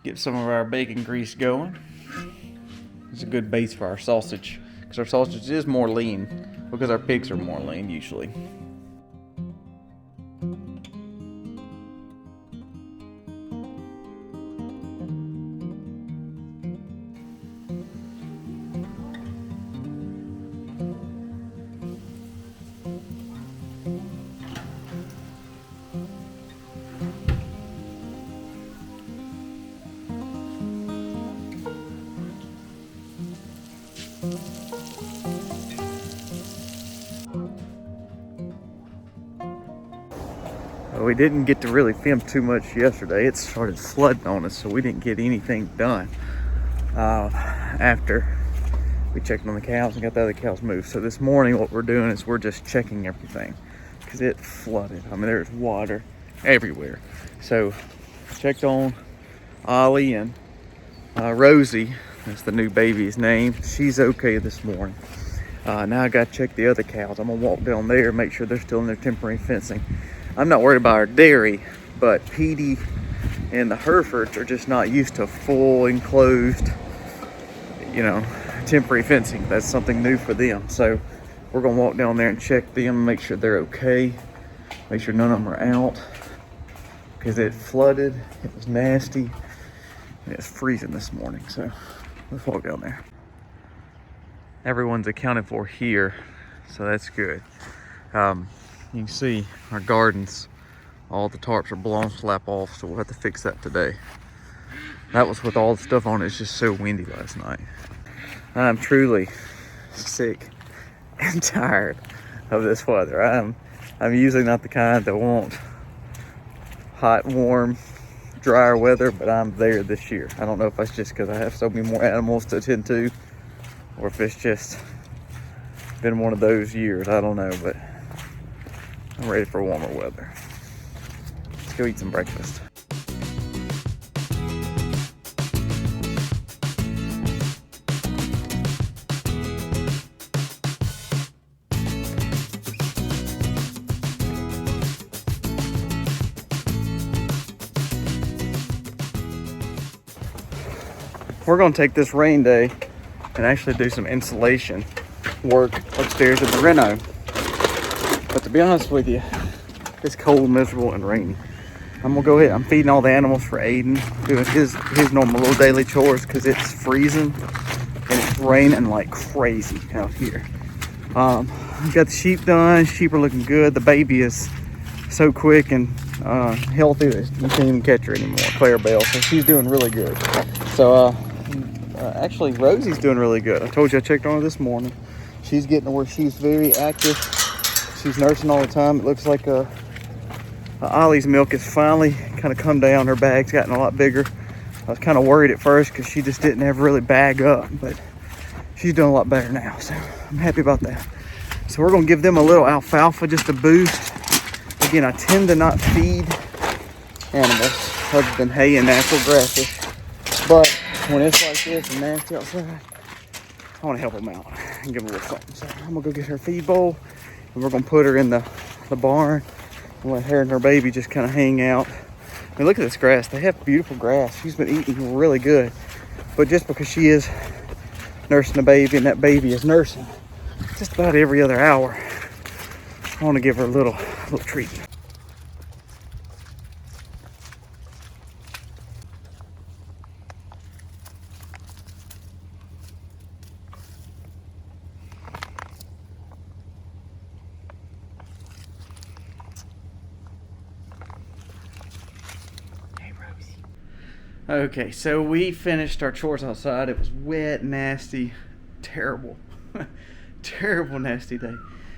Get some of our bacon grease going. It's a good base for our sausage, because our sausage is more lean, because our pigs are more lean usually. We didn't get to really film too much yesterday. It started flooding on us, so we didn't get anything done after we checked on the cows and got the other cows moved. So this morning what we're doing is we're just checking everything, because it flooded. I mean, there's water everywhere. So checked on Ollie and Rosie, that's the new baby's name. She's okay this morning. Now I gotta check the other cows. I'm gonna walk down there and make sure they're still in their temporary fencing. I'm not worried about our dairy, but Petey and the Herefords are just not used to full enclosed, temporary fencing. That's something new for them. So we're gonna walk down there and check them and make sure they're okay. Make sure none of them are out, because it flooded, it was nasty, and it's freezing this morning. So let's walk down there. Everyone's accounted for here, so that's good. You can see our gardens, all the tarps are blown slap off, so we'll have to fix that today. That was with all the stuff on it. It's just so windy last night. I'm truly sick and tired of this weather. I'm usually not the kind that want hot, warm, drier weather, but I'm there this year. I don't know if that's just because I have so many more animals to attend to, or if it's just been one of those years. I don't know, but I'm ready for warmer weather. Let's go eat some breakfast. We're gonna take this rain day and actually do some insulation work upstairs at the reno. But to be honest with you, it's cold, miserable, and rainy. I'm gonna go ahead. I'm feeding all the animals for Aiden, doing his normal little daily chores, because it's freezing and it's raining like crazy out here. Got the sheep done. Sheep are looking good. The baby is so quick and healthy that you can't even catch her anymore, Clarabelle. So she's doing really good. So actually, Rosie's doing really good. I told you I checked on her this morning. She's getting to where she's very active. She's nursing all the time. It looks like Ollie's milk has finally kind of come down. Her bag's gotten a lot bigger. I was kind of worried at first because she just didn't ever really bag up, but she's doing a lot better now, so I'm happy about that. So we're gonna give them a little alfalfa just to boost. Again, I tend to not feed animals other than hay and natural grasses, but when it's like this and nasty outside, I want to help them out and give them a little something. So I'm gonna go get her feed bowl, and we're gonna put her in the barn and let her and her baby just kind of hang out. I mean, look at this grass. They have beautiful grass. She's been eating really good, but just because she is nursing the baby and that baby is nursing just about every other hour, I want to give her a little treat. Okay, so we finished our chores outside. It was wet, nasty, terrible, terrible, nasty day.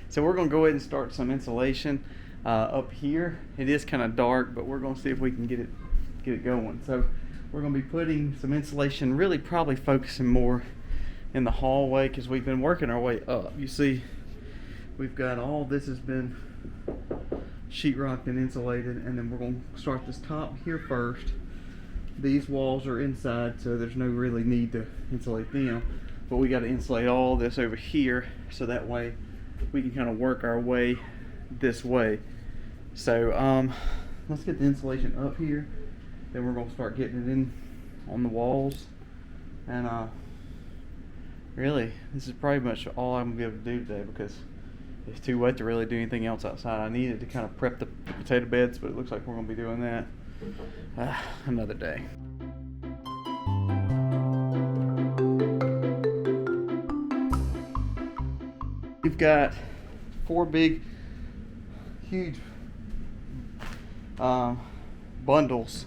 So we're gonna go ahead and start some insulation up here. It is kind of dark, but we're gonna see if we can get it going. So we're gonna be putting some insulation, really probably focusing more in the hallway, because we've been working our way up. You see, we've got all this has been sheetrocked and insulated, and then we're gonna start this top here first. These walls are inside, so there's no really need to insulate them, but we got to insulate all this over here, so that way we can kind of work our way this way. So let's get the insulation up here, then we're going to start getting it in on the walls. And really, this is pretty much all I'm gonna be able to do today because it's too wet to really do anything else outside. I needed to kind of prep the potato beds, but it looks like we're gonna be doing that another day. We've got 4 big, huge bundles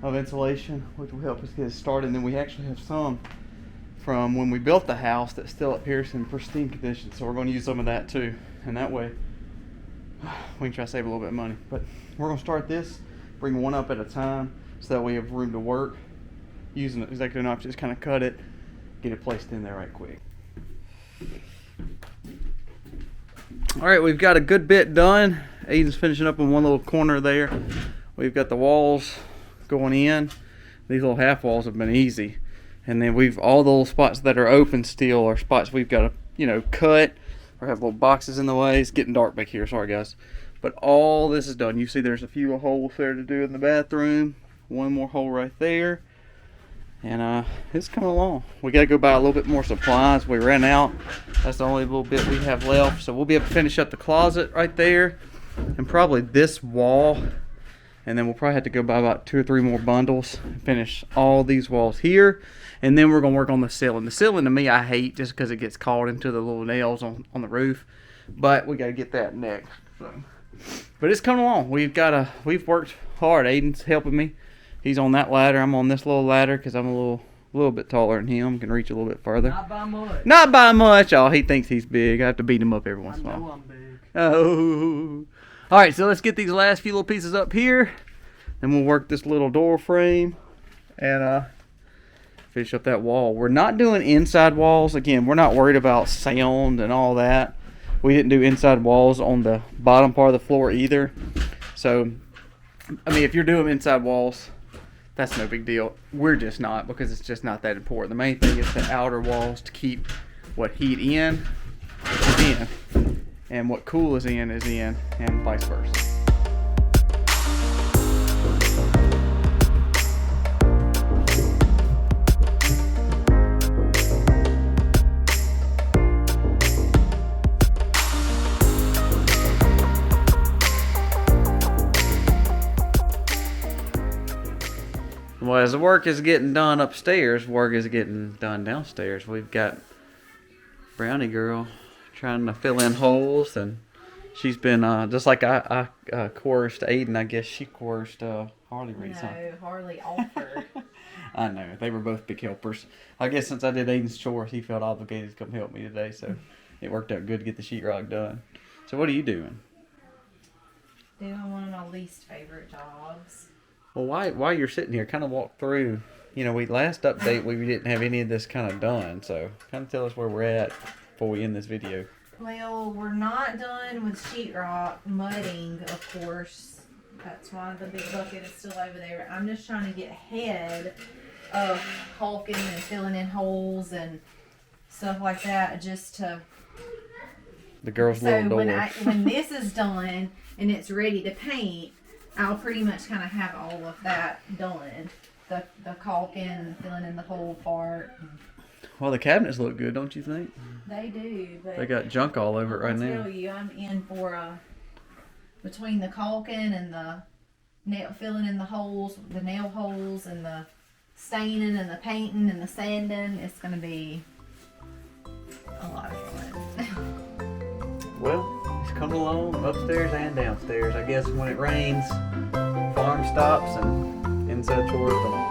of insulation, which will help us get started. And then we actually have some from when we built the house that's still up here in pristine condition. So we're going to use some of that too. And that way we can try to save a little bit of money. But we're going to start this, bring one up at a time so that we have room to work. Using it exactly enough, just kind of cut it, get it placed in there right quick. All right, we've got a good bit done. Aiden's finishing up in one little corner there. We've got the walls going in. These little half walls have been easy. And then all the little spots that are open still are spots we've got to, cut or have little boxes in the way. It's getting dark back here, sorry guys. But all this is done. You see there's a few holes there to do in the bathroom. One more hole right there. And it's coming along. We got to go buy a little bit more supplies. We ran out. That's the only little bit we have left. So we'll be able to finish up the closet right there. And probably this wall. And then we'll probably have to go buy about 2 or 3 more bundles. Finish all these walls here. And then we're going to work on the ceiling. The ceiling to me I hate just because it gets caught into the little nails on the roof. But we got to get that next. So. But it's coming along. We've worked hard. Aiden's helping me. He's on that ladder. I'm on this little ladder because I'm a little bit taller than him. Can reach a little bit further. Not by much. Not by much. Oh, he thinks he's big. I have to beat him up every once in a while. I know I'm big. Oh. All right, so let's get these last few little pieces up here. Then we'll work this little door frame and finish up that wall. We're not doing inside walls. Again, we're not worried about sound and all that. We didn't do inside walls on the bottom part of the floor either. So, I mean, if you're doing inside walls, that's no big deal. We're just not because it's just not that important. The main thing is the outer walls to keep what heat in is in, and what cool is in, and vice versa. Well, as the work is getting done upstairs, work is getting done downstairs. We've got Brownie Girl trying to fill in holes, and she's been just like I coerced Aiden. I guess she coerced Harley Reed. No, Harley offered. I know, they were both big helpers. I guess since I did Aiden's chores, he felt obligated to come help me today, so it worked out good to get the sheetrock done. So what are you doing? Doing one of my least favorite jobs. Well, while you're sitting here, kind of walk through. We last update we didn't have any of this kind of done, so kind of tell us where we're at before we end this video. Well, we're not done with sheetrock mudding, of course. That's why the big bucket is still over there. I'm just trying to get ahead of caulking and filling in holes and stuff like that, just to. The girl's little door. When this is done and it's ready to paint, I'll pretty much kind of have all of that done. The caulking and filling in the whole part. Well, the cabinets look good, don't you think? They do, but they got junk all over it right now. I tell you, I'm in for between the caulking and the filling in the holes, the nail holes, and the staining and the painting and the sanding. It's going to be a lot of fun. Well, it's coming along upstairs and downstairs. I guess when it rains, farm stops and inside chores don't.